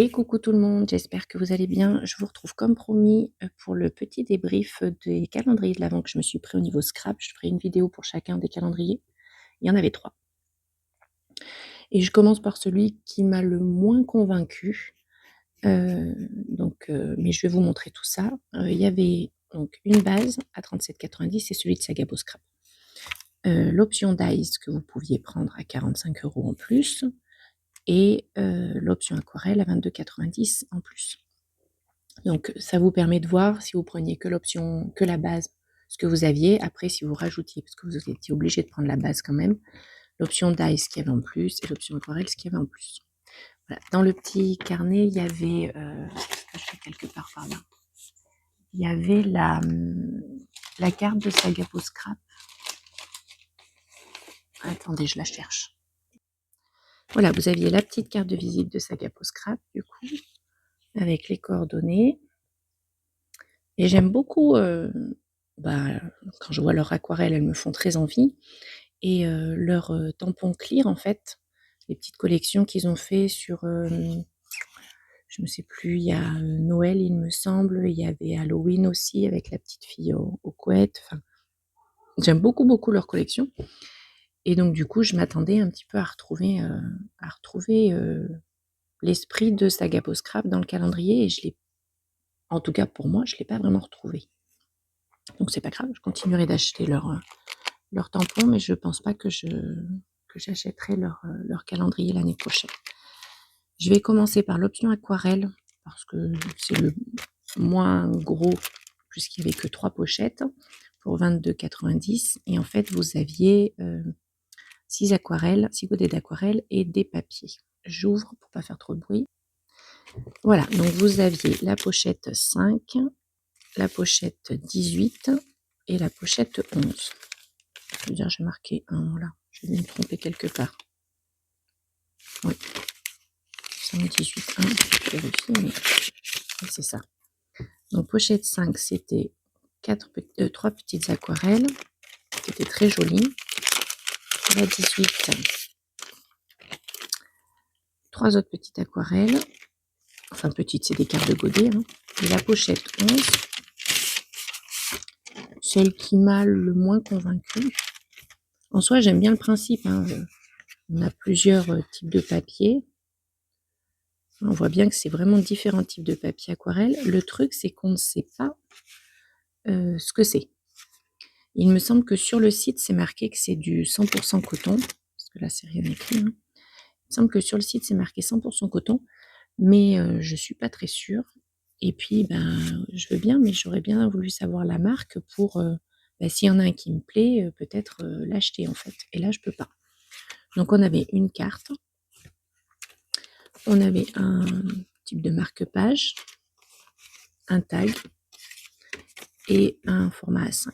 Et coucou tout le monde, j'espère que vous allez bien. Je vous retrouve comme promis pour le petit débrief des calendriers de l'Avent que je me suis pris au niveau scrap. Je ferai une vidéo pour chacun des calendriers. Il y en avait 3. Et je commence par celui qui m'a le moins convaincu. Mais je vais vous montrer tout ça. Il y avait donc une base à 37,90, c'est celui de Sagabo Scrap. L'option Dice que vous pouviez prendre à 45 € en plus. Et l'option aquarelle à 22,90 en plus. Donc ça vous permet de voir si vous preniez que l'option, que la base, ce que vous aviez. Après, si vous rajoutiez, parce que vous étiez obligé de prendre la base quand même, l'option Dice ce qu'il y avait en plus et l'option aquarelle ce qu'il y avait en plus. Voilà. Dans le petit carnet, il y avait, je fais quelque part par là, il y avait la carte de Sagabo Scrap. Attendez, je la cherche. Voilà, vous aviez la petite carte de visite de Sagabo Scrap, du coup, avec les coordonnées. Et j'aime beaucoup, quand je vois leurs aquarelles, elles me font très envie. Et leurs tampons clear, en fait, les petites collections qu'ils ont fait sur, je ne sais plus, il y a Noël, il me semble, il y avait Halloween aussi, avec la petite fille aux couettes. Enfin, j'aime beaucoup, beaucoup leur collection. Et donc, du coup, je m'attendais un petit peu à retrouver l'esprit de Sagabo Scrap dans le calendrier. Et je l'ai, en tout cas pour moi, je ne l'ai pas vraiment retrouvé. Donc, c'est pas grave, je continuerai d'acheter leurs tampons, mais je pense pas que j'achèterai leur calendrier l'année prochaine. Je vais commencer par l'option aquarelle, parce que c'est le moins gros, puisqu'il n'y avait que 3 pochettes, pour 22,90. Et en fait, vous aviez 6 godets d'aquarelle et des papiers. J'ouvre pour pas faire trop de bruit. Voilà, donc vous aviez la pochette 5, la pochette 18 et la pochette 11. Je veux dire, j'ai marqué 1 là. Je vais me tromper quelque part. Oui. 5, 18, 1. Je vérifie, mais c'est ça. Donc, pochette 5, c'était 3 petites aquarelles qui étaient très jolies. La 18, 3 autres petites aquarelles. Enfin, petites, c'est des cartes de godet. Hein. Et la pochette 11, celle qui m'a le moins convaincue. En soi, j'aime bien le principe. Hein. On a plusieurs types de papier. On voit bien que c'est vraiment différents types de papier aquarelle. Le truc, c'est qu'on ne sait pas ce que c'est. Il me semble que sur le site, c'est marqué que c'est du 100% coton. Parce que là, c'est rien écrit. Hein. Il me semble que sur le site, c'est marqué 100% coton. Mais je ne suis pas très sûre. Et puis, je veux bien, mais j'aurais bien voulu savoir la marque pour, s'il y en a un qui me plaît, peut-être l'acheter en fait. Et là, je peux pas. Donc, on avait une carte. On avait un type de marque-page, un tag et un format A5.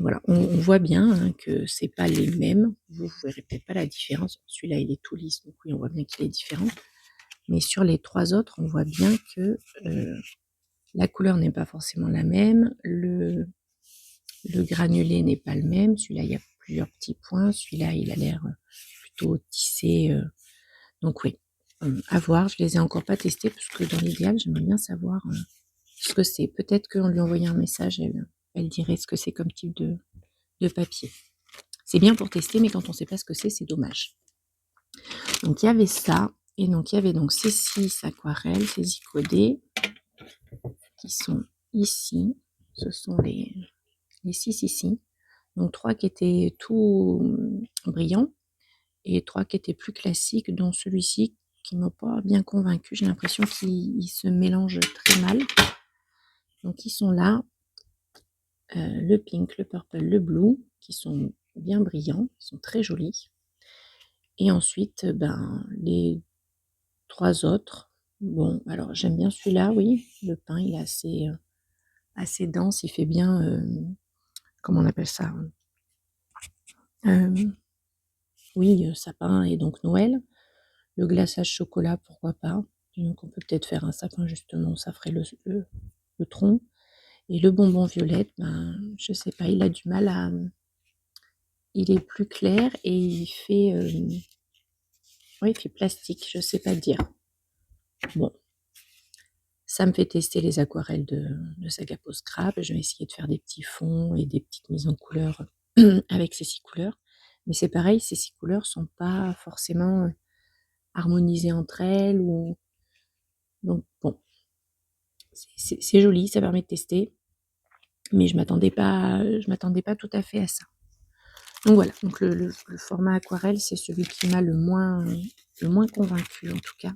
Voilà, on voit bien hein, que c'est pas les mêmes. Vous verrez peut-être pas la différence. Celui-là, il est tout lisse, donc oui, on voit bien qu'il est différent. Mais sur les 3 autres, on voit bien que la couleur n'est pas forcément la même. Le granulé n'est pas le même. Celui-là, il y a plusieurs petits points. Celui-là, il a l'air plutôt tissé. Donc oui, à voir. Je les ai encore pas testés parce que dans l'idéal, j'aimerais bien savoir ce que c'est. Peut-être qu'en lui envoyant un message, elle dirait ce que c'est comme type de papier. C'est bien pour tester, mais quand on ne sait pas ce que c'est dommage. Donc il y avait ça. Et donc il y avait donc ces 6 aquarelles, ces icodés, qui sont ici. Ce sont les 6 ici. Donc 3 qui étaient tout brillants et 3 qui étaient plus classiques, dont celui-ci qui ne m'a pas bien convaincu. J'ai l'impression qu'il se mélange très mal. Donc ils sont là. Le pink, le purple, le blue, qui sont bien brillants, ils sont très jolis. Et ensuite, les 3 autres. Bon, alors j'aime bien celui-là, oui. Le pain, il est assez dense, il fait bien, comment on appelle ça Oui, sapin et donc Noël. Le glaçage chocolat, pourquoi pas. Donc on peut peut-être faire un sapin justement, ça ferait le tronc. Et le bonbon violette, je sais pas, il a du mal à... Il est plus clair et il fait... oui, il fait plastique, je sais pas dire. Bon, ça me fait tester les aquarelles de Saga Post Scrap. Je vais essayer de faire des petits fonds et des petites mises en couleur avec ces 6 couleurs. Mais c'est pareil, ces 6 couleurs sont pas forcément harmonisées entre elles. Donc bon, c'est joli, ça permet de tester. Mais je m'attendais pas tout à fait à ça. Donc voilà, donc le format aquarelle, c'est celui qui m'a le moins convaincu en tout cas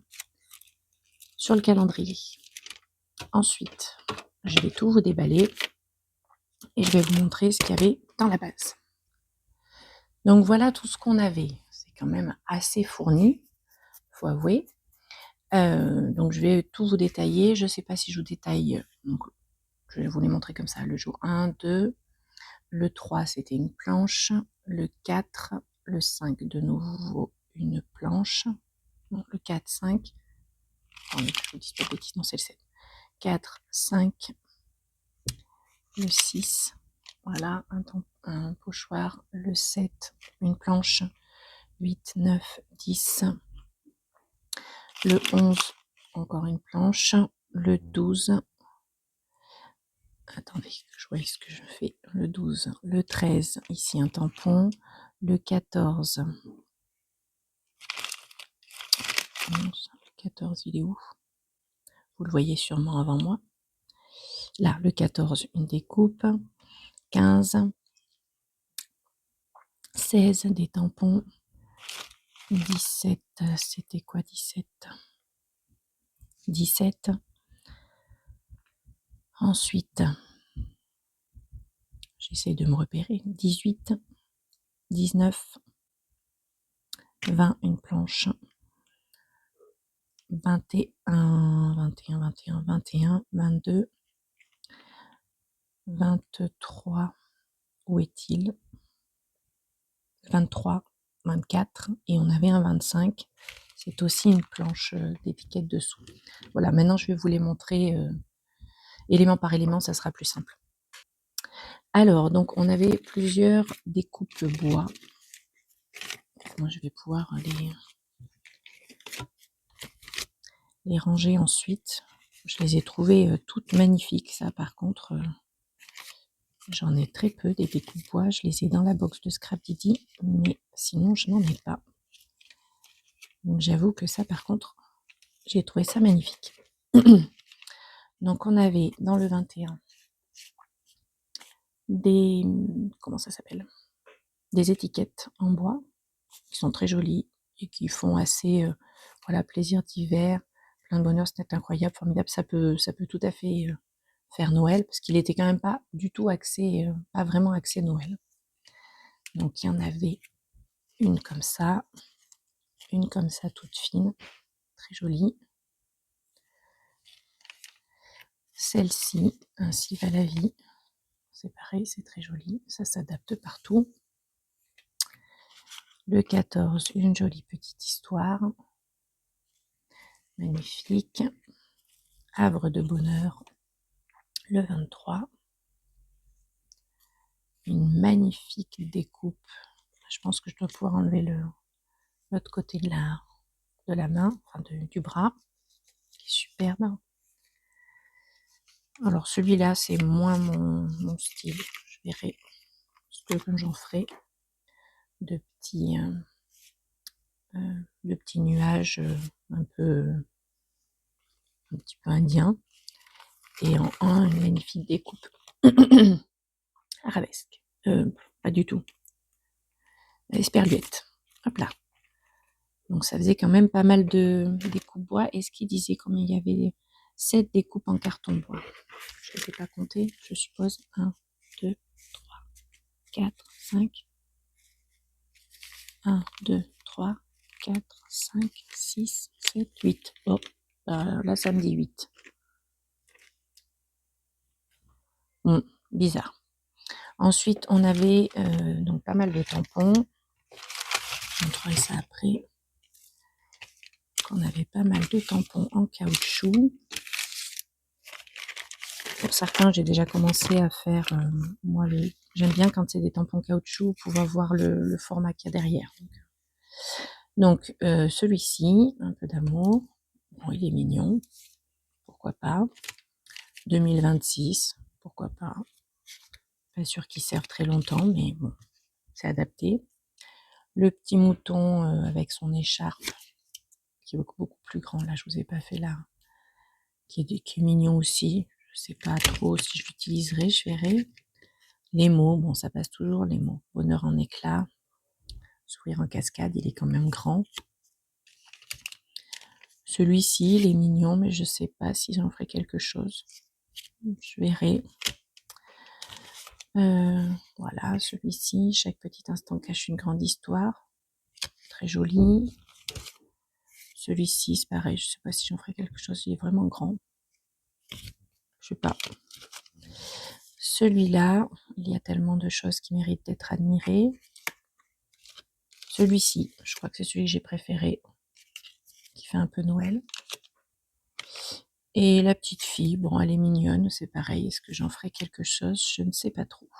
sur le calendrier. Ensuite, je vais tout vous déballer et je vais vous montrer ce qu'il y avait dans la base. Donc voilà tout ce qu'on avait. C'est quand même assez fourni, faut avouer. Donc je vais tout vous détailler. Je ne sais pas si je vous détaille. Donc je vais vous les montrer comme ça. Le jour 1, 2, le 3 c'était une planche, le 4, le 5 de nouveau une planche, donc le 4, 5, je vous dis pas de bêtises, non c'est le 7, 4, 5, le 6, voilà, un pochoir, le 7, une planche, 8, 9, 10, le 11, encore une planche, le 12, attendez, je vois ce que je fais, le 12, le 13, ici un tampon, le 14, 14, il est où? Vous le voyez sûrement avant moi. Là, le 14, une découpe. 15, 16, des tampons. 17, c'était quoi 17? 17. Ensuite, j'essaie de me repérer. 18, 19, 20, une planche. 21, 21, 21, 21, 22, 23, où est-il? 23, 24, et on avait un 25. C'est aussi une planche d'étiquette dessous. Voilà, maintenant je vais vous les montrer élément par élément, ça sera plus simple. Alors, donc on avait plusieurs découpes bois. Moi, je vais pouvoir les ranger ensuite. Je les ai trouvées toutes magnifiques, ça par contre. J'en ai très peu des découpes bois. Je les ai dans la box de Scrap Didi, mais sinon je n'en ai pas. Donc j'avoue que ça par contre, j'ai trouvé ça magnifique. Donc on avait dans le 21 des, comment ça s'appelle, des étiquettes en bois qui sont très jolies et qui font assez voilà, plaisir d'hiver, plein de bonheur, c'était incroyable, formidable. Ça peut tout à fait faire Noël, parce qu'il était quand même pas du tout axé, pas vraiment axé Noël. Donc il y en avait une comme ça toute fine, très jolie. Celle-ci, ainsi va la vie. C'est pareil, c'est très joli, ça s'adapte partout. Le 14, une jolie petite histoire. Magnifique. Havre de bonheur. Le 23. Une magnifique découpe. Je pense que je dois pouvoir enlever l'autre côté de la main, enfin du bras, qui est superbe. Alors celui-là, c'est moins mon style. Je verrai ce que j'en ferai. De petits nuages un petit peu indiens. Et en un, une magnifique découpe arabesque. Pas du tout. Esperluette. Hop là. Donc ça faisait quand même pas mal de découpes bois. Est-ce qu'il disait combien il y avait? 7 découpes en carton bois. Je ne les ai pas comptées, je suppose. 1, 2, 3, 4, 5. 1, 2, 3, 4, 5, 6, 7, 8. Bon, là ça me dit 8. Bizarre. Ensuite, on avait donc pas mal de tampons. Je montrerai ça après. On avait pas mal de tampons en caoutchouc. Pour certains, j'ai déjà commencé à faire, moi j'aime bien quand c'est des tampons caoutchouc, pouvoir voir le format qu'il y a derrière. Donc celui-ci, un peu d'amour, Bon, il est mignon, pourquoi pas. 2026, pourquoi pas. Pas sûr qu'il serve très longtemps, mais bon, c'est adapté. Le petit mouton avec son écharpe, qui est beaucoup plus grand, là je vous ai pas fait là, qui est mignon aussi. Je sais pas trop si je l'utiliserai, je verrai. Les mots, bon ça passe toujours les mots. Bonheur en éclat, sourire en cascade, il est quand même grand. Celui-ci, il est mignon, mais je sais pas si j'en ferai quelque chose. Je verrai. Voilà, celui-ci, chaque petit instant cache une grande histoire. Très joli. Celui-ci, c'est pareil, je sais pas si j'en ferai quelque chose, il est vraiment grand. Je sais pas. Celui-là, il y a tellement de choses qui méritent d'être admirées. Celui-ci, je crois que c'est celui que j'ai préféré, qui fait un peu Noël. Et la petite fille, bon, elle est mignonne, c'est pareil. Est-ce que j'en ferai quelque chose? Je ne sais pas trop.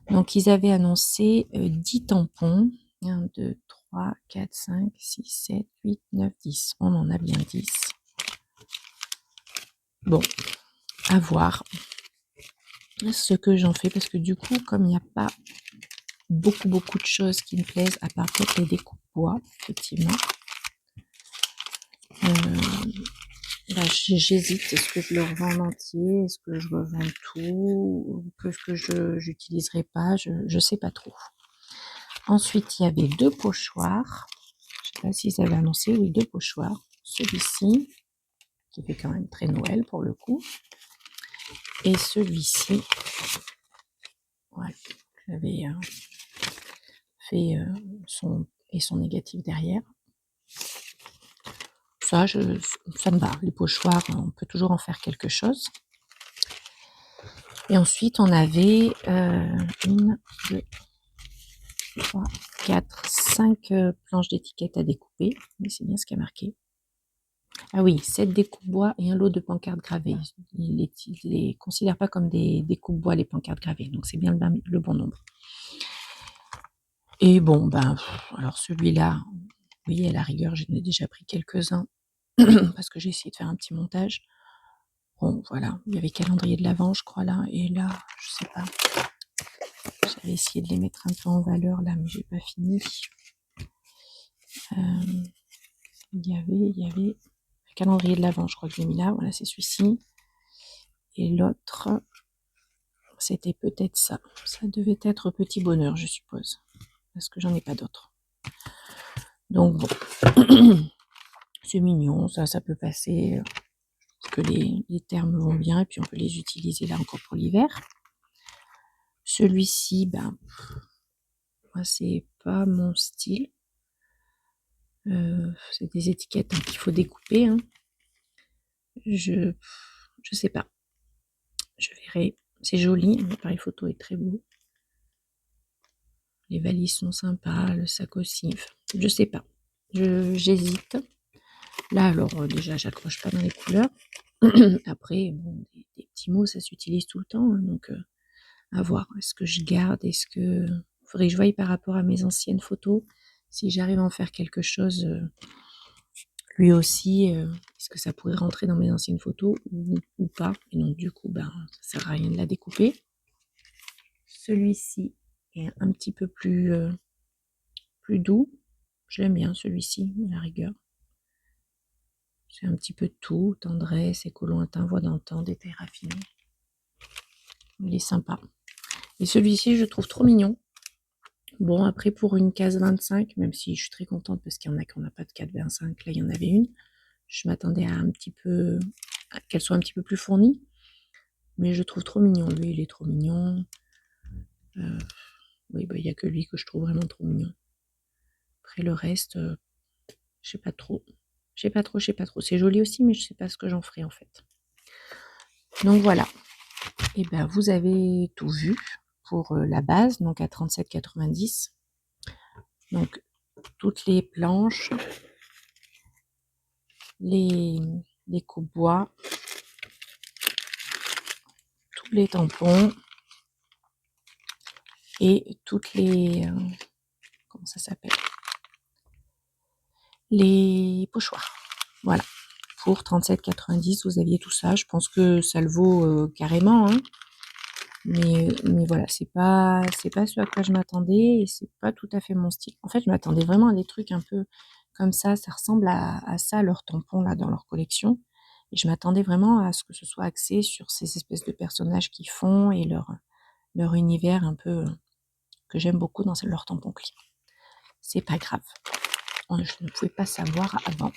Donc, ils avaient annoncé 10 tampons. 1, 2, 3, 4, 5, 6, 7, 8, 9, 10. On en a bien 10. Bon, à voir ce que j'en fais, parce que du coup, comme il n'y a pas beaucoup de choses qui me plaisent, à part peut-être les découpes bois, effectivement, là, j'hésite. Est-ce que je le revends en entier? Est-ce que je revends tout? Ou que je n'utiliserai pas? Je sais pas trop. Ensuite, il y avait 2 pochoirs. Je sais pas s'ils avaient annoncé, oui, 2 pochoirs. Celui-ci, qui fait quand même très Noël pour le coup. Et celui-ci, voilà, j'avais fait son négatif derrière. Ça me va. Les pochoirs, on peut toujours en faire quelque chose. Et ensuite, on avait 1, 2, 3, 4, 5 planches d'étiquettes à découper. Mais c'est bien ce qui a marqué. Ah oui, 7 découpes bois et un lot de pancartes gravées. Ils ne les considèrent pas comme des découpes bois, les pancartes gravées. Donc, c'est bien le bon nombre. Et bon, ben, alors celui-là, oui, à la rigueur, j'en ai déjà pris quelques-uns parce que j'ai essayé de faire un petit montage. Bon, voilà, il y avait calendrier de l'Avent, je crois, là. Et là, je sais pas. J'avais essayé de les mettre un peu en valeur, là, mais j'ai pas fini. Il y avait le calendrier de l'Avent, je crois que je l'ai mis là. Voilà, c'est celui-ci. Et l'autre, c'était peut-être ça. Ça devait être Petit Bonheur, je suppose. Parce que j'en ai pas d'autres. Donc, bon. C'est mignon, ça peut passer. Que les termes vont bien et puis on peut les utiliser là encore pour l'hiver. Celui-ci, ben, moi c'est pas mon style. C'est des étiquettes qu'il faut découper. Hein. Je sais pas. Je verrai. C'est joli, l'appareil photo est très beau. Les valises sont sympas, le sac aussi. Je sais pas. J'hésite. Là alors déjà j'accroche pas dans les couleurs. Après, bon, des petits mots ça s'utilise tout le temps. Hein, donc à voir. Est-ce que je garde? Est-ce que... Faudrait que je voie par rapport à mes anciennes photos. Si j'arrive à en faire quelque chose, lui aussi, est-ce que ça pourrait rentrer dans mes anciennes photos ou pas? Et donc du coup, ben, ça sert à rien de la découper. Celui-ci est un petit peu plus doux. Je l'aime bien celui-ci, à la rigueur. C'est un petit peu de tout, tendresse, écho lointain, voix d'antan, détail raffiné. Il est sympa. Et celui-ci, je trouve trop mignon. Bon, après, pour une case 25, même si je suis très contente parce qu'il y en a qui n'ont pas de case 25, là, il y en avait une. Je m'attendais à un petit peu, qu'elle soit un petit peu plus fournie. Mais je trouve trop mignon. Lui, il est trop mignon. Oui, bah, il n'y a que lui que je trouve vraiment trop mignon. Après, le reste, je sais pas trop. Je sais pas trop. C'est joli aussi, mais je sais pas ce que j'en ferai, en fait. Donc, voilà. Et ben, vous avez tout vu pour la base, donc à 37,90. Donc, toutes les planches, les coupes bois, tous les tampons et toutes les comment ça s'appelle, les pochoirs. Voilà. Carrefour, 37,90 €, vous aviez tout ça. Je pense que ça le vaut carrément, hein. Mais voilà, c'est pas ce à quoi je m'attendais et c'est pas tout à fait mon style. En fait, je m'attendais vraiment à des trucs un peu comme ça ressemble à ça, leurs tampons là dans leur collection. Et je m'attendais vraiment à ce que ce soit axé sur ces espèces de personnages qu'ils font et leur univers un peu que j'aime beaucoup dans leurs tampons clean. C'est pas grave. Je ne pouvais pas savoir avant.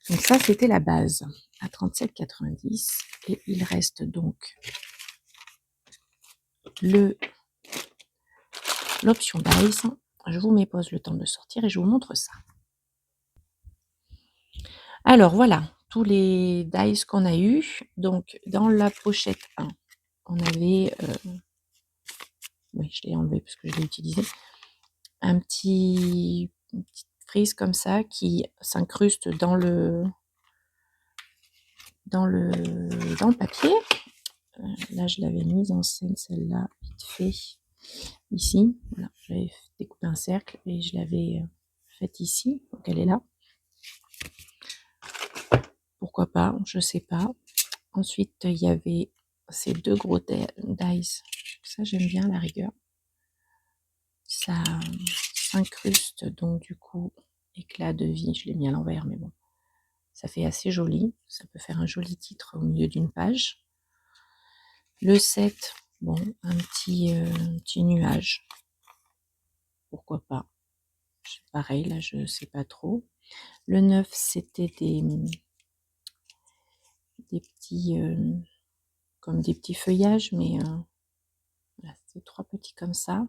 Donc ça, c'était la base à 37,90 €. Et il reste donc l'option Dice. Je vous mets pause le temps de sortir et je vous montre ça. Alors voilà, tous les dice qu'on a eu. Donc dans la pochette 1, on avait, oui, je l'ai enlevé parce que je l'ai utilisé, une petite frise comme ça qui s'incruste dans le papier. Là, je l'avais mise en scène, celle-là, vite fait, ici. Voilà, j'avais découpé un cercle et je l'avais faite ici, donc elle est là. Pourquoi pas, je sais pas. Ensuite, il y avait ces deux gros dice. Ça, j'aime bien, la rigueur. Ça s'incruste, donc du coup, éclat de vie. Je l'ai mis à l'envers, mais bon. Ça fait assez joli. Ça peut faire un joli titre au milieu d'une page. Le 7, bon, un petit nuage. Pourquoi pas. Pareil, là, je sais pas trop. Le 9, c'était des petits, comme des petits feuillages, mais voilà, c'était 3 petits comme ça.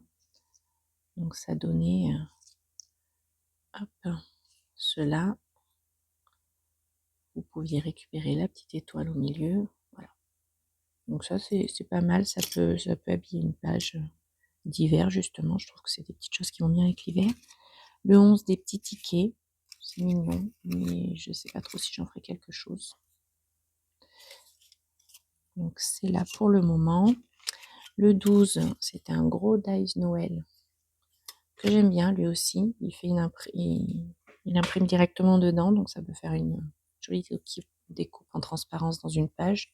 Donc ça donnait, hop, cela. Vous pouviez récupérer la petite étoile au milieu. Voilà. Donc ça, c'est pas mal. Ça peut habiller une page d'hiver, justement. Je trouve que c'est des petites choses qui vont bien avec l'hiver. Le 11, des petits tickets. C'est mignon, mais je sais pas trop si j'en ferai quelque chose. Donc c'est là pour le moment. Le 12, c'était un gros dice Noël que j'aime bien lui aussi. Il fait il imprime directement dedans, donc ça peut faire une jolie découpe en transparence dans une page.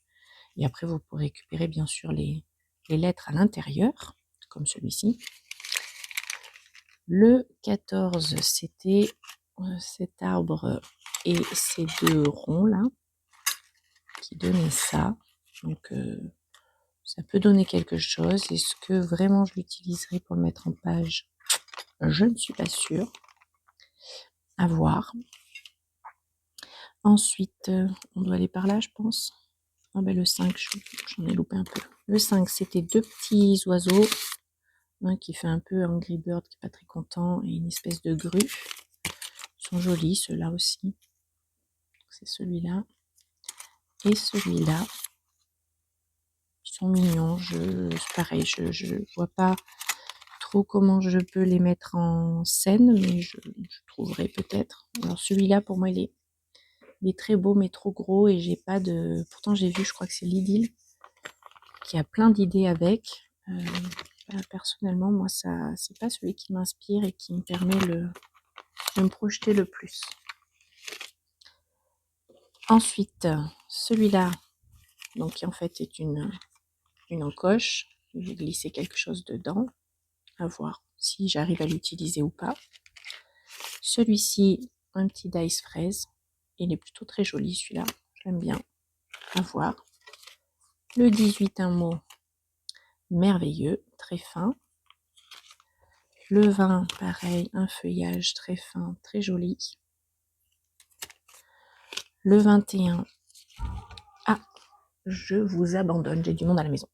Et après, vous pourrez récupérer bien sûr les lettres à l'intérieur, comme celui-ci. Le 14, c'était cet arbre et ces deux ronds là qui donnaient ça. Donc ça peut donner quelque chose. Est-ce que vraiment je l'utiliserai pour le mettre en page? Je ne suis pas sûre. À voir. Ensuite, on doit aller par là, je pense. Ah ben le 5, j'en ai loupé un peu. Le 5, c'était deux petits oiseaux. Un qui fait un peu Angry Bird, qui n'est pas très content, et une espèce de grue. Ils sont jolis, ceux-là aussi. C'est celui-là. Et celui-là. Ils sont mignons. C'est pareil, je vois pas trop comment je peux les mettre en scène, mais je trouverai peut-être. Alors celui-là, pour moi, il est très beau, mais trop gros, et j'ai pas de... Pourtant, j'ai vu, je crois que c'est Lidl, qui a plein d'idées avec. Personnellement, moi, ça, c'est pas celui qui m'inspire et qui me permet de me projeter le plus. Ensuite, celui-là, donc qui en fait est une encoche. Je vais glisser quelque chose dedans, à voir si j'arrive à l'utiliser ou pas. Celui-ci, un petit dice fraise. Il est plutôt très joli celui-là, j'aime bien, à voir. Le 18, un mot merveilleux, très fin. Le 20, pareil, un feuillage très fin, très joli. Le 21, ah, je vous abandonne, j'ai du monde à la maison.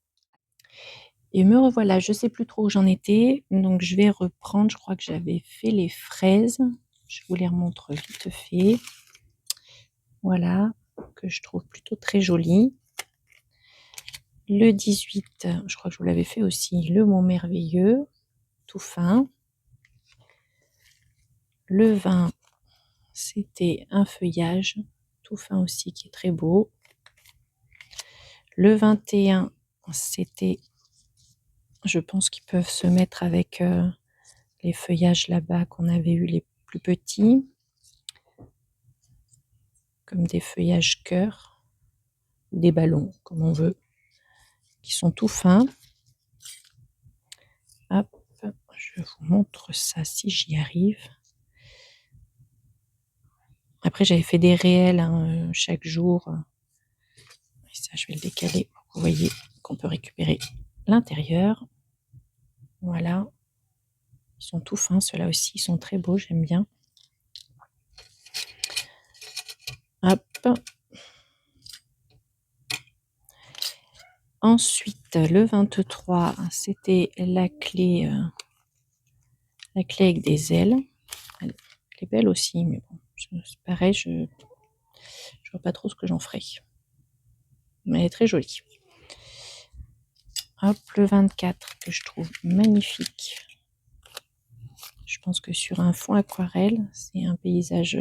Et me revoilà, je sais plus trop où j'en étais, donc je vais reprendre, je crois que j'avais fait les fraises. Je vous les remontre vite fait. Voilà, que je trouve plutôt très joli. Le 18, je crois que je vous l'avais fait aussi, le mot merveilleux, tout fin. Le 20, c'était un feuillage, tout fin aussi, qui est très beau. Le 21, c'était, je pense qu'ils peuvent se mettre avec les feuillages là-bas qu'on avait eu les plus petits. comme des feuillages cœur, ou des ballons, comme on veut, qui sont tout fins. Hop, je vous montre ça si j'y arrive. Après, j'avais fait des réels chaque jour. Et ça, je vais le décaler pour que vous voyez qu'on peut récupérer l'intérieur. Voilà. Ils sont tout fins, ceux-là aussi, ils sont très beaux, j'aime bien. Hop. Ensuite, le 23, c'était la clé avec des ailes. Elle est belle aussi, mais bon, c'est pareil, je vois pas trop ce que j'en ferai. Mais elle est très jolie. Hop, le 24 que je trouve magnifique. Je pense que sur un fond aquarelle, c'est un paysage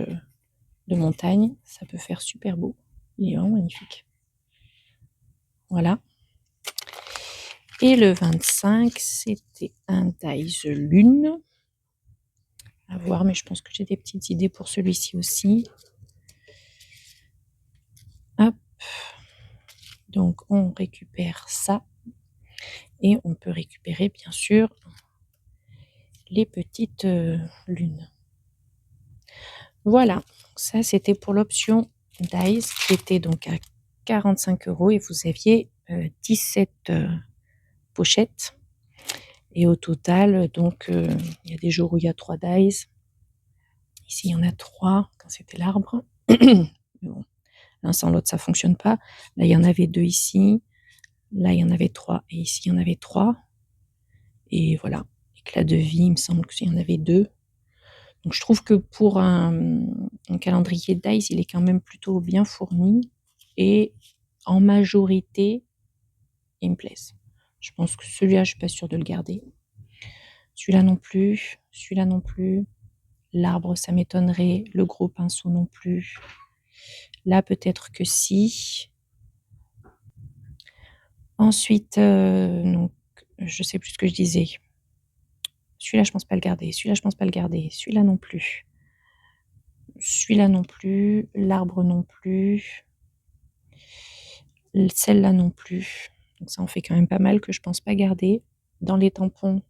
de montagne, ça peut faire super beau. Il est vraiment magnifique. Voilà. Et le 25, c'était un Dies Lune. À voir, mais je pense que j'ai des petites idées pour celui-ci aussi. Hop. Donc, on récupère ça. Et on peut récupérer, bien sûr, les petites lunes. Voilà. Ça, c'était pour l'option Dies, qui était donc à 45 € et vous aviez 17 pochettes. Et au total, donc, il y a des jours où il y a 3 dies. Ici, il y en a 3 quand c'était l'arbre. Mais bon, l'un sans l'autre, ça fonctionne pas. Là, il y en avait 2 ici. Là, il y en avait 3. Et ici, il y en avait 3. Et voilà. Éclat de vie, il me semble qu'il y en avait 2. Donc, je trouve que pour un calendrier dies, il est quand même plutôt bien fourni. Et en majorité, il me plaise. Je pense que celui-là, je suis pas sûre de le garder. Celui-là non plus. Celui-là non plus. L'arbre, ça m'étonnerait. Le gros pinceau non plus. Là, peut-être que si. Ensuite, donc, je sais plus ce que je disais. Celui-là, je pense pas le garder. Celui-là, je pense pas le garder. Celui-là non plus. Celui-là non plus. L'arbre non plus. Celle-là non plus. Donc ça en fait quand même pas mal que je pense pas garder. Dans les tampons,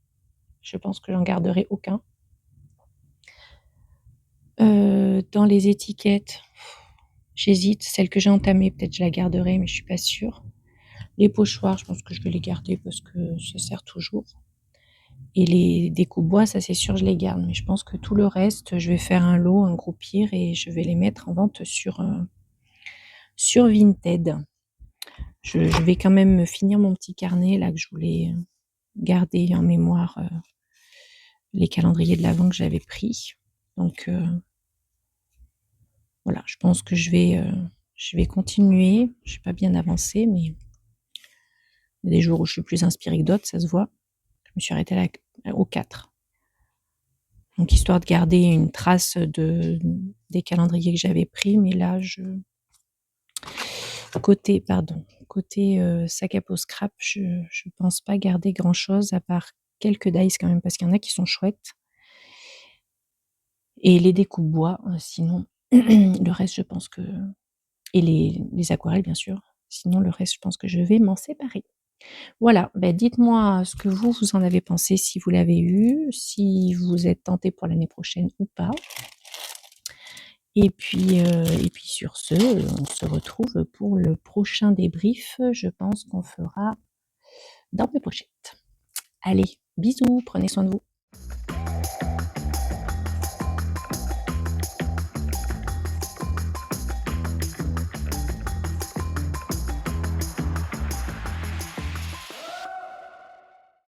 je pense que j'en garderai aucun. Dans les étiquettes, j'hésite. Celle que j'ai entamée, peut-être je la garderai, mais je suis pas sûre. Les pochoirs, je pense que je vais les garder parce que ça sert toujours. Et les découpe-bois, ça c'est sûr, je les garde. Mais je pense que tout le reste, je vais faire un lot, un gros pire, et je vais les mettre en vente sur Vinted. Je vais quand même finir mon petit carnet là que je voulais garder en mémoire les calendriers de l'Avent que j'avais pris. Donc voilà, je pense que je vais continuer. Je n'ai pas bien avancé, mais il y a des jours où je suis plus inspirée que d'autres, ça se voit. Je me suis arrêtée là au 4. Donc histoire de garder une trace des calendriers que j'avais pris, mais là côté sac à peau scrap, je pense pas garder grand chose à part quelques dies quand même, parce qu'il y en a qui sont chouettes. Et les découpes bois, sinon le reste je pense que, et les aquarelles bien sûr, sinon le reste je pense que je vais m'en séparer. Voilà, dites-moi ce que vous en avez pensé, si vous l'avez eu, si vous êtes tenté pour l'année prochaine ou pas. Et puis sur ce, on se retrouve pour le prochain débrief. Je pense qu'on fera dans mes pochettes. Allez, bisous, prenez soin de vous.